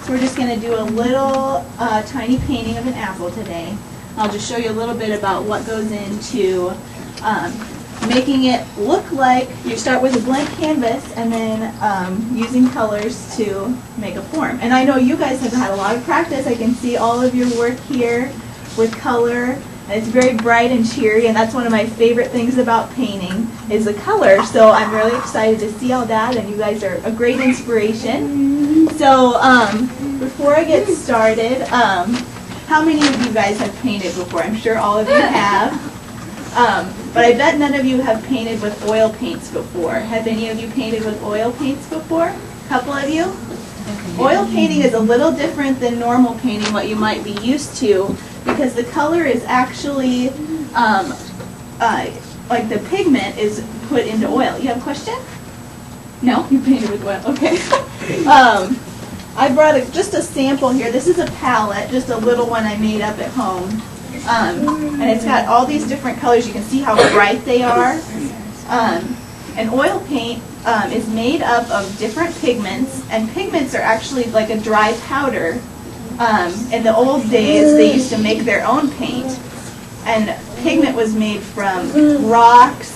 So we're just going to do a little tiny painting of an apple today. I'll just show you a little bit about what goes into making it look like you start with a blank canvas and then using colors to make a form. And I know you guys have had a lot of practice. I can see all of your work here with color. And it's very bright and cheery, and that's one of my favorite things about painting is the color. So I'm really excited to see all that, and you guys are a great inspiration. So before I get started, how many of you guys have painted before? I'm sure all of you have. But I bet none of you have painted with oil paints before. Have any of you painted with oil paints before? A couple of you? Oil painting is a little different than normal painting, what you might be used to, because the color is actually, like the pigment is put into oil. You have a question? No? You painted with oil. Okay. I brought just a sample here. This is a palette, just a little one I made up at home. And it's got all these different colors. You can see how bright they are. And oil paint is made up of different pigments, and pigments are actually like a dry powder. In the old days, they used to make their own paint, and pigment was made from rocks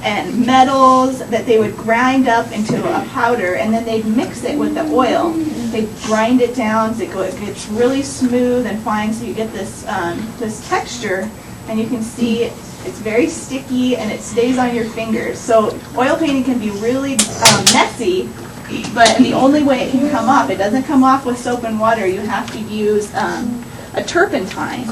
and metals that they would grind up into a powder, and then they'd mix it with the oil. They'd grind it down so it gets really smooth and fine, so you get this this texture, and you can see it's very sticky and it stays on your fingers. So oil painting can be really messy, but the only way it can come off, it doesn't come off with soap and water. You have to use a turpentine.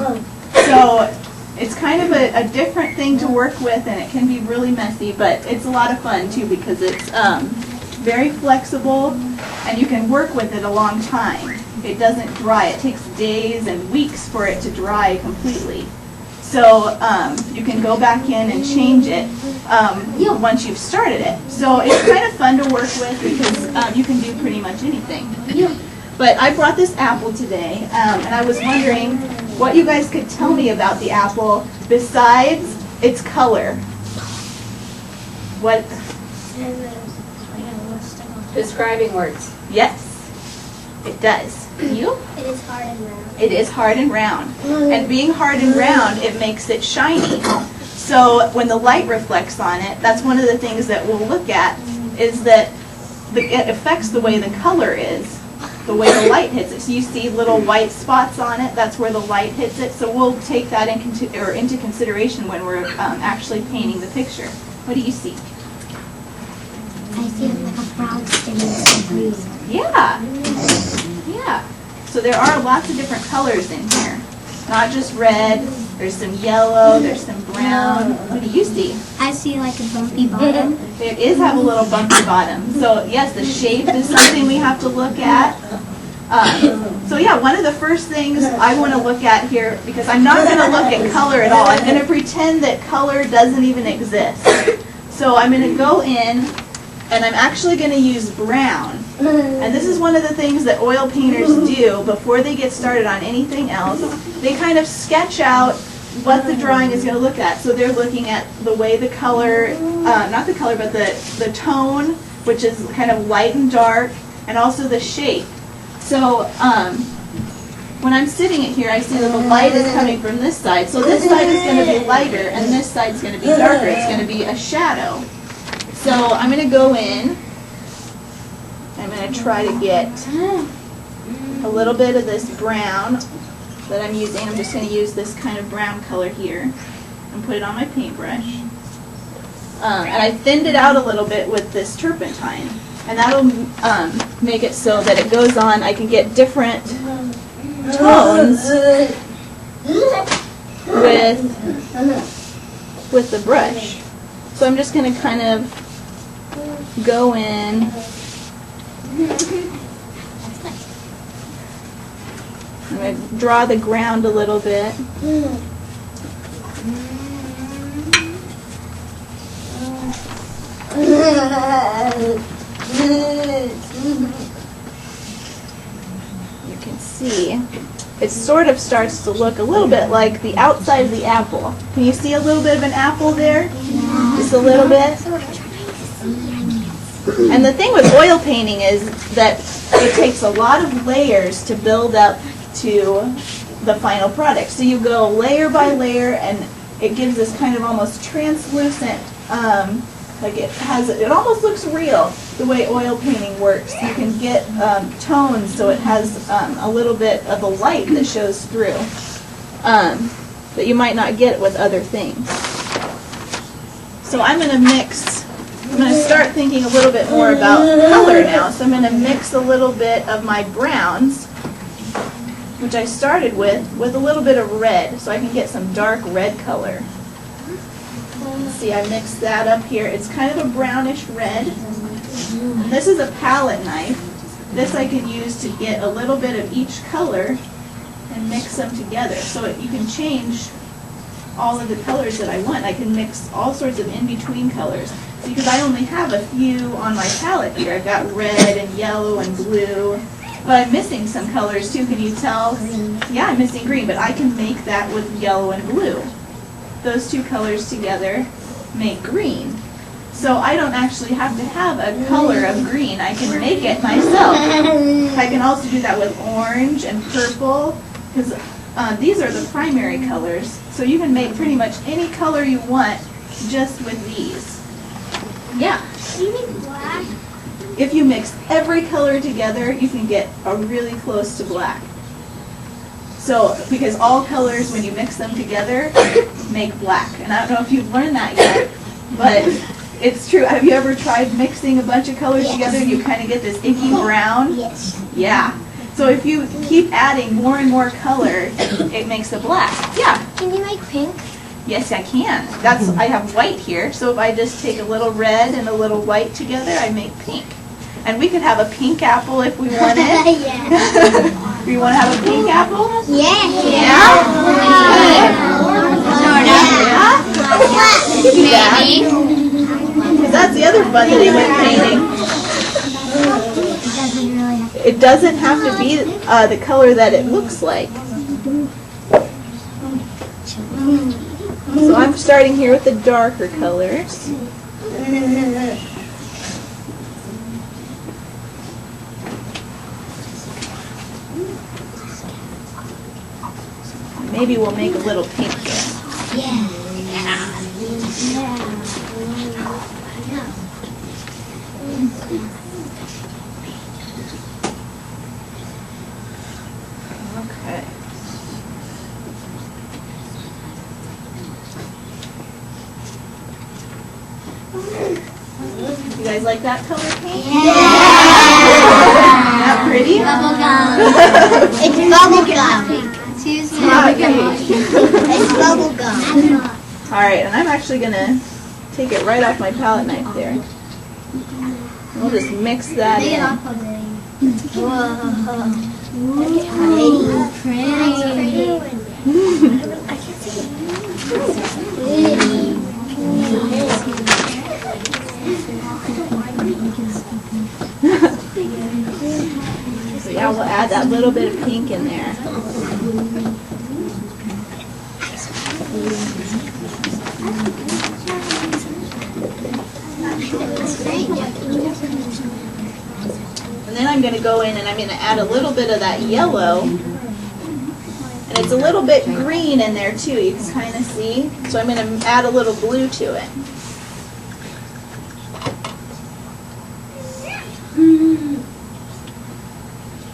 So it's kind of a different thing to work with, and it can be really messy, but it's a lot of fun too because it's very flexible and you can work with it a long time. It doesn't dry. It takes days and weeks for it to dry completely. So you can go back in and change it once you've started it. So it's kind of fun to work with because you can do pretty much anything. But I brought this apple today, and I was wondering what you guys could tell me about the apple besides its color. What? Describing words. Yes, it does. You? It is hard and round. It is hard and round. And being hard and round, it makes it shiny. So when the light reflects on it, that's one of the things that we'll look at, is that it affects the way the color is, the way the light hits it. So you see little white spots on it, that's where the light hits it. So we'll take that into consideration when we're actually painting the picture. What do you see? I see like a brown skin and green. Yeah. Yeah. So there are lots of different colors in here. Not just red, there's some yellow, there's some brown. What do you see? I see like a bumpy bottom. It is have a little bumpy bottom. So yes, the shape is something we have to look at. So yeah, one of the first things I want to look at here, because I'm not going to look at color at all. I'm going to pretend that color doesn't even exist. So I'm going to go in, and I'm actually going to use brown. And this is one of the things that oil painters do before they get started on anything else. They kind of sketch out what the drawing is going to look at. So they're looking at the way the color, not the color, but the tone, which is kind of light and dark, and also the shape. So when I'm sitting it here, I see that the light is coming from this side. So this side is going to be lighter, and this side is going to be darker. It's going to be a shadow. So I'm going to go in. I'm going to try to get a little bit of this brown that I'm using. I'm just going to use this kind of brown color here and put it on my paintbrush. And I thinned it out a little bit with this turpentine. And that'll make it so that it goes on. I can get different tones with the brush. So I'm just going to kind of go in. I'm going to draw the ground a little bit. You can see it sort of starts to look a little bit like the outside of the apple. Can you see a little bit of an apple there? Just a little bit? And the thing with oil painting is that it takes a lot of layers to build up to the final product. So you go layer by layer, and it gives this kind of almost translucent, like it almost looks real the way oil painting works. You can get tones, so it has a little bit of a light that shows through that you might not get with other things. So I'm going to start thinking a little bit more about color now. So I'm going to mix a little bit of my browns, which I started with a little bit of red, so I can get some dark red color. See, I mixed that up here. It's kind of a brownish red. This is a palette knife. This I can use to get a little bit of each color and mix them together. So you can change all of the colors that I want. I can mix all sorts of in-between colors. See, because I only have a few on my palette here. I've got red and yellow and blue. But I'm missing some colors too. Can you tell? Yeah, I'm missing green, but I can make that with yellow and blue. Those two colors together make green. So I don't actually have to have a color of green. I can make it myself. I can also do that with orange and purple, because these are the primary colors. So you can make pretty much any color you want just with these. Yeah. Do you make black? If you mix every color together, you can get a really close to black. So, because all colors, when you mix them together, make black. And I don't know if you've learned that yet, but it's true. Have you ever tried mixing a bunch of colors together and you kind of get this icky brown? Yes. Yeah. So if you keep adding more and more color, it makes a black. Yeah. Can you make pink? Yes, I can. I have white here, so if I just take a little red and a little white together, I make pink. And we could have a pink apple if we wanted. Yeah. Do you want to have a pink apple? Yeah. Yeah? Maybe. Because that's the other fun thing with painting. It doesn't have to be the color that it looks like. So I'm starting here with the darker colors. Maybe we'll make a little pink here. Yeah. Okay. You guys like that color paint? Yeah. Isn't that pretty? Bubblegum. It's bubblegum. Excuse me. It's bubblegum. Alright, and I'm actually going to take it right off my palette knife there. We'll just mix that in. Whoa. Pretty. I can see So yeah, we'll add that little bit of pink in there. And then I'm going to go in and I'm going to add a little bit of that yellow. And it's a little bit green in there too, you can kind of see. So I'm going to add a little blue to it.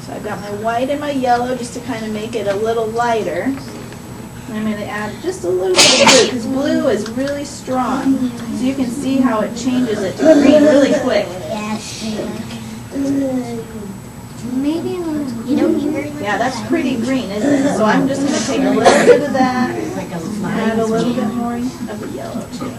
So I've got my white and my yellow just to kind of make it a little lighter. And I'm going to add just a little bit of blue, because blue is really strong. So you can see how it changes it to green really quick. Maybe a little. You don't need very much. Yeah, that's pretty green, isn't it? So I'm just going to take a little bit of that, add a little bit more of the yellow to it.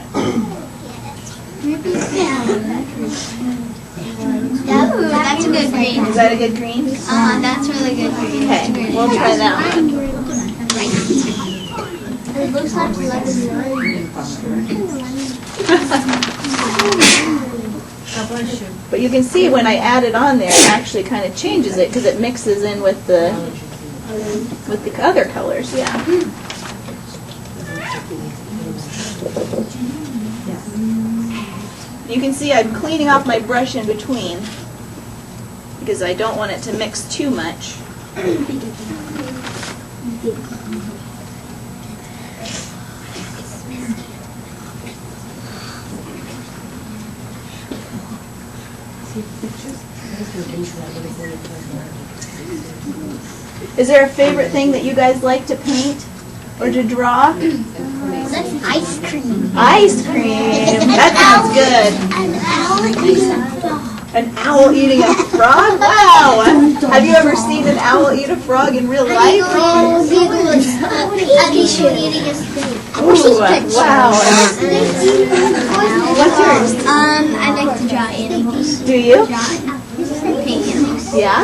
Ooh, that's a good green. Is that a good green? That's really good green. Okay, we'll try that one. It looks like But you can see when I add it on there, it actually kind of changes it because it mixes in with the other colors. Yeah. You can see I'm cleaning off my brush in between because I don't want it to mix too much. Is there a favorite thing that you guys like to paint or to draw? That's ice cream. Ice cream. That sounds good. An owl eating a frog? Wow. Have you ever seen an owl eat a frog in real life? Oh, he was eating a steak. Ooh, wow. What's yours? I like to draw animals. Do you? Paint animals. Yeah?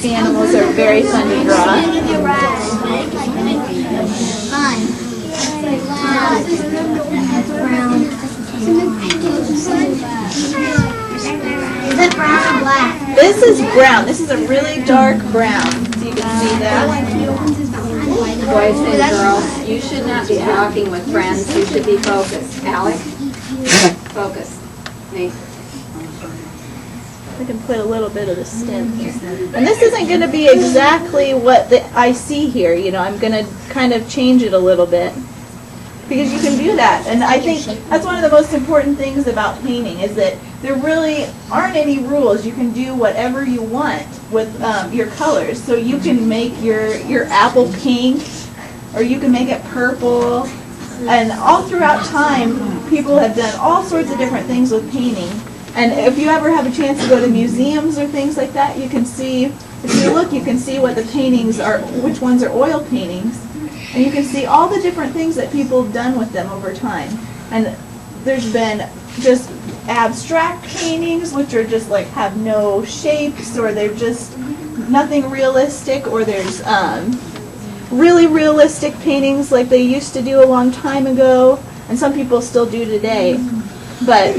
The animals are very fun to draw. Fun. Brown. Is it brown or black? This is brown. This is a really dark brown. So you can see that. Boys and girls, you should not be talking with friends. You should be focused. Alec, focus. Nate. I can put a little bit of the stem here. And this isn't going to be exactly what I see here. You know, I'm going to kind of change it a little bit. Because you can do that. And I think that's one of the most important things about painting is that there really aren't any rules. You can do whatever you want with your colors. So you can make your apple pink, or you can make it purple. And all throughout time, people have done all sorts of different things with painting. And if you ever have a chance to go to museums or things like that, you can see, if you look, you can see what the paintings are, which ones are oil paintings. And you can see all the different things that people have done with them over time. And there's been just abstract paintings, which are just like have no shapes, or they're just nothing realistic, or there's really realistic paintings like they used to do a long time ago, and some people still do today. But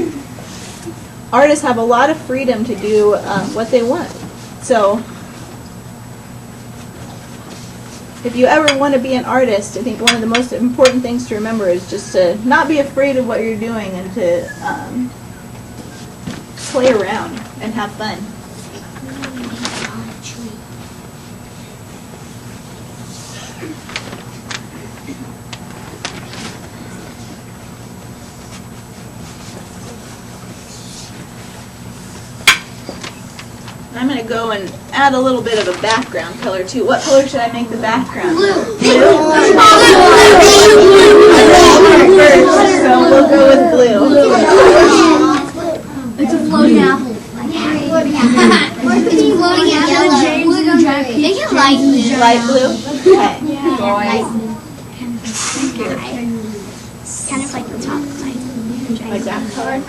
artists have a lot of freedom to do what they want. So if you ever want to be an artist, I think one of the most important things to remember is just to not be afraid of what you're doing and to play around and have fun. I'm going to go and add a little bit of a background color too. What color should I make the background? Blue. Blue? First, so we'll go with blue. It's a floating apple. It's floating apple. Make it light blue. Light blue? Okay. Kind of like the top side. Like that color?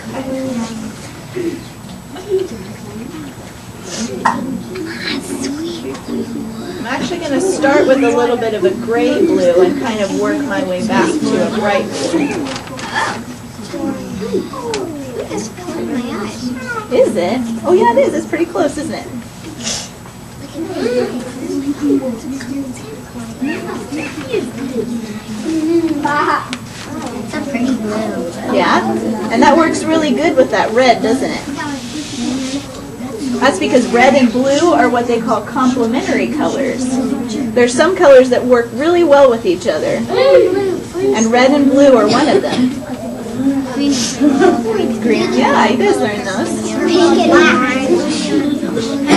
I'm actually going to start with a little bit of a gray blue and kind of work my way back to a bright blue. It's filling my eyes. Is it? Oh yeah, it is. It's pretty close, isn't it? It's a pretty blue. Yeah? And that works really good with that red, doesn't it? That's because red and blue are what they call complementary colors. There's some colors that work really well with each other. And red and blue are one of them. Green. Yeah, you guys learned those. Pink and black. I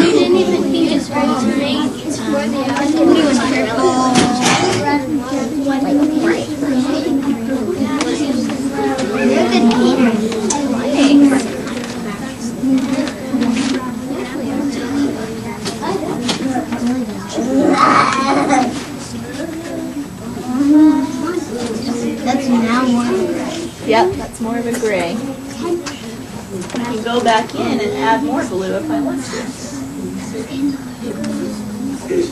didn't even think it's ready to make. It's for the other. It was purple. Like bright. You're a good painter. Thanks. That's now more. Yep, that's more of a gray. I can go back in and add more blue if I want to.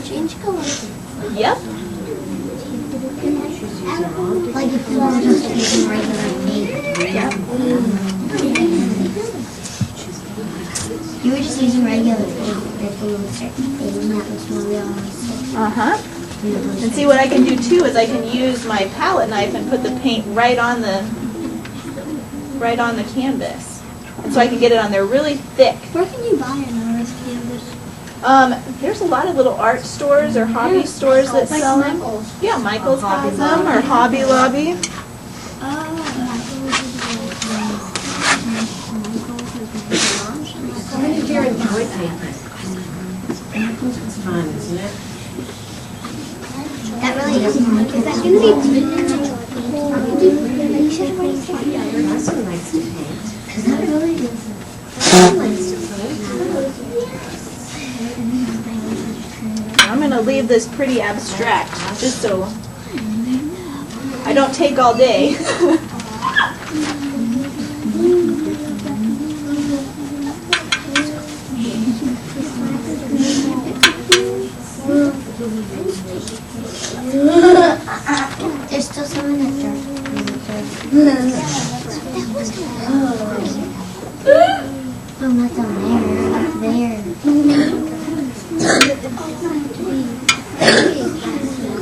Change color. Yep. Like if you were just using regular paint. Yep. You were just using regular paint. The thing would start fading. That was more realistic. Uh-huh. And see, what I can do too is I can use my palette knife and put the paint right on the canvas. And so I can get it on there really thick. Where can you buy an artist canvas? There's a lot of little art stores or hobby stores that sell them. Yeah, Michael's has them, or Hobby Lobby. When did you enjoy painting? It's fun, isn't it? That really is fun. Is that going to be Also likes to paint. that really is. I'm going to leave this pretty abstract, just so I don't take all day. There's still some in that jar. Oh, not down there. Up there.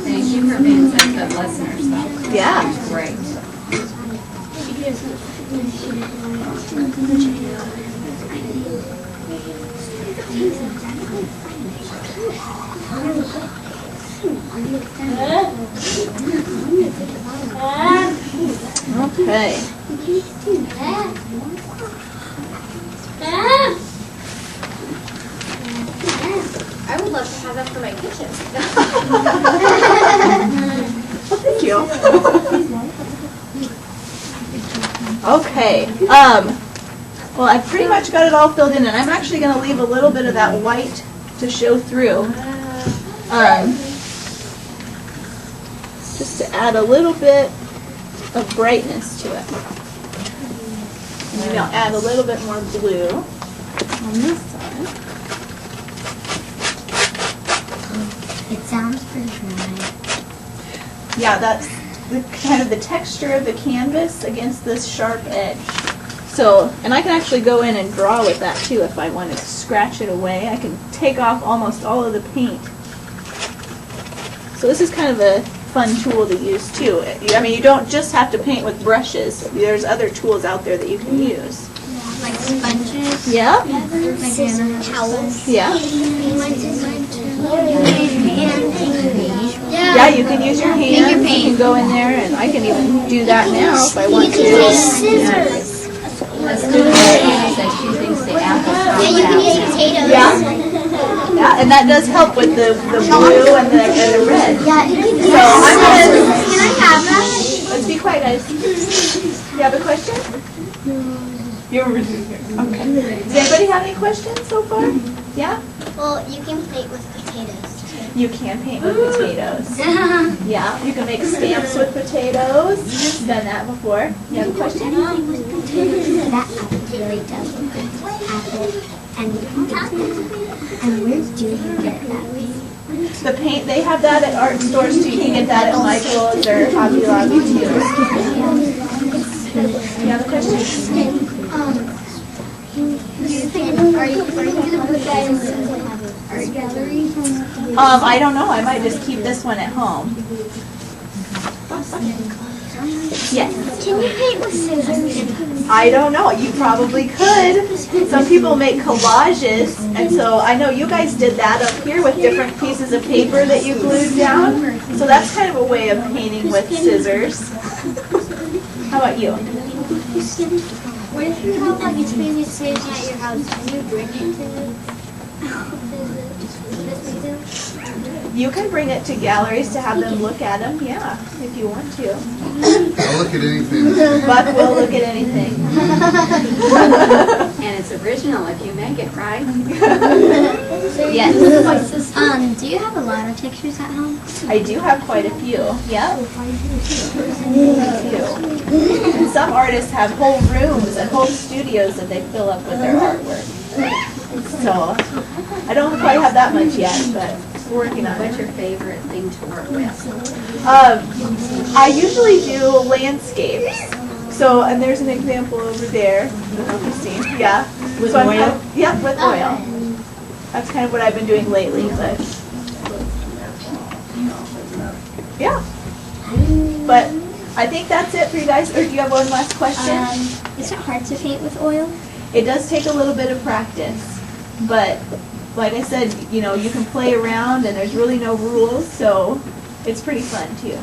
Thank you for being such good listeners, though. Yeah. Great. Okay. I would love to have that for my kitchen. Thank you. Okay. Well, I've pretty much got it all filled in, and I'm actually going to leave a little bit of that white to show through. Just to add a little bit of brightness to it. And maybe I'll add a little bit more blue on this side. It sounds pretty dry. Yeah, that's the kind of the texture of the canvas against this sharp edge. So, and I can actually go in and draw with that too if I want to scratch it away. I can take off almost all of the paint. So this is kind of a fun tool to use too. I mean, you don't just have to paint with brushes. There's other tools out there that you can use. Like sponges. Yeah? Scissors. Towels. Yeah. Yeah, you can use your hands. You can go in there, and I can even do that now if I want to. Scissors. Let's do the lady said she thinks the apples are Yeah, you can use potatoes. Yeah. Yeah, and that does help with the blue and the red. Yeah, you can So I'm gonna. Can I have that? Let's be quiet, guys. You have a question? Okay. Does anybody have any questions so far? Yeah? Well, you can plate with potatoes. You can paint with potatoes. Yeah, you can make stamps with potatoes. Done that before. You have a question? That apple really does look good. Apple and where do you get that paint? The paint, they have that at art stores too. You can get that at Michael's or Hobby Lobby too. You have a question? Are you going to put that in the art gallery? I don't know. I might just keep this one at home. Yes. Can you paint with scissors? I don't know. You probably could. Some people make collages, and so I know you guys did that up here with different pieces of paper that you glued down. So that's kind of a way of painting with scissors. How about you? What if you have like a tiny stage at your house? Can you bring it to You can bring it to galleries to have them look at them, yeah, if you want to. I'll look at anything. Buck will look at anything. And it's original if you make it, right? Yes. Do you have a lot of pictures at home? I do have quite a few, yeah. And some artists have whole rooms and whole studios that they fill up with their artwork. So, I don't quite have that much yet, but we're working on it. What's your favorite thing to work with? I usually do landscapes. So, and there's an example over there. I don't know if you've seen. Yeah. With So oil? Yeah, with oil. That's kind of what I've been doing lately, but. Yeah. But I think that's it for you guys. Or do you have one last question? Is it hard to paint with oil? It does take a little bit of practice, but like I said, you know, you can play around and there's really no rules, so it's pretty fun too.